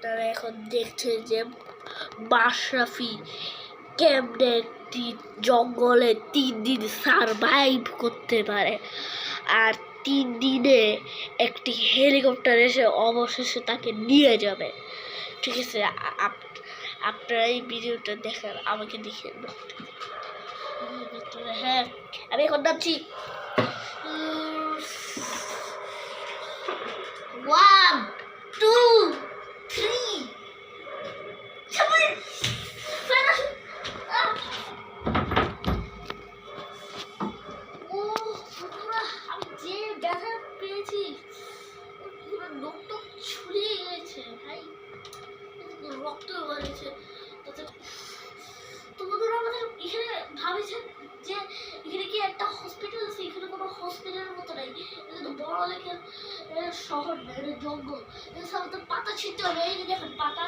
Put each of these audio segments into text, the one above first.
আপনারা এখন দেখছেন যে মাশরাফি কেমনে একটি জঙ্গলে 3 দিন সারভাইভ করতে পারে, আর 3 দিনে একটি হেলিকপ্টার এসে অবশেষে তাকে নিয়ে যাবে। ঠিক আছে, আপনারা এই ভিডিওটা দেখেন, আমাকে দেখেন। হ্যাঁ, আমি এখন নামছি। 1 2 3 আমি যে ব্যথা পেয়েছি, রক্ত ছড়িয়ে গেছে ভাই, রক্ত বেরিয়েছে। তো বন্ধুরা, আমাদের এখানে ভাবেছেন যে এখানে কি একটা হসপিটাল আছে? এখানে কোনো হসপিটালের মতো নাই, এটা তো বড় লেখের শহর না, এটা জঙ্গল। আমাদের পাতা ছিঁড়তে হবে। এই যে দেখেন পাতা,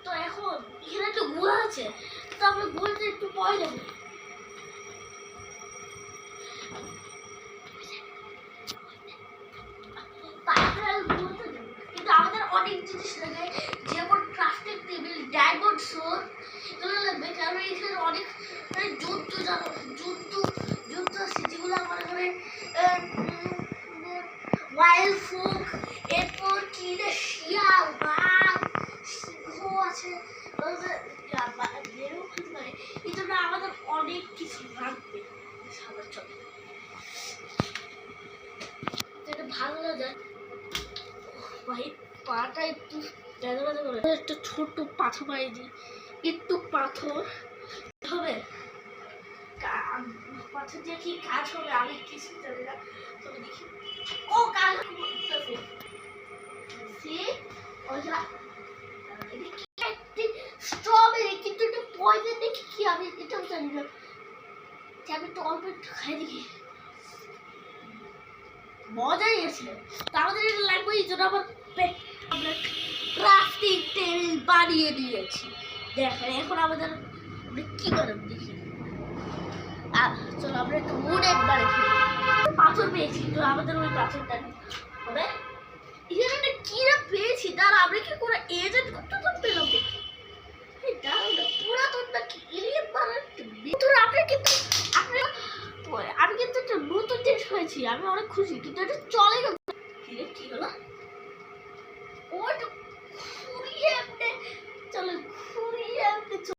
তো এখন এখানে একটা গুহা আছে, তো আমরা গুহাতে একটু পরে যাবো। কিন্তু আমাদের অনেক জিনিস লাগে, যেমন ক্রাফটিং টেবিল, ডায়মন্ড সোর, এগুলো লাগবে। কারণ এখানে অনেক জন্তু জন্তু আছে, যেগুলো মনে করে ওয়াইল্ড ফুক, এরপর কি শিয়াল, বাঘ, সিংহ আছে, বেরও খেতে পারে। এই জন্য আমাদের অনেক কিছু লাগবে সবার জন্য। এটা ভালো না যায় ভাই, পাটা একটু ব্যথা ব্যথা করে। একটা ছোট্ট পাথর পাই দিই, একটু পাথর হবে, পাথর দিয়ে কি কাজ হবে আমি কিছু জানি না। তবে দেখি, ও কাজ করতেছে। স্ট্রবেরি, কিন্তু এটা পয়জন দেখি কি আমি এটাও জানি না। আমি তো অল্প একটু খাই দেখি, মজাই আছে। আমাদের এটা লাগবে, এই জন্য আমরা ক্রাফটিং টেবিল বানিয়ে দিয়েছি। দেখেন এখন আমাদের কি করব দেখি। চলো আমরা একটু মুড একবারে পাথর পেয়েছি, তো আমাদের ওই পাথরটা হবে। এখানে একটা কি না পেয়েছি, তার আমরা কি করে এজেন্ট করতে তো পেলাম দেখি। পুরাতন নাকি এলিয়েন বানার আপনি কিন্তু আমি কিন্তু একটা নতুন জিনিস পেয়েছি, আমি অনেক খুশি। কিন্তু এটা চলে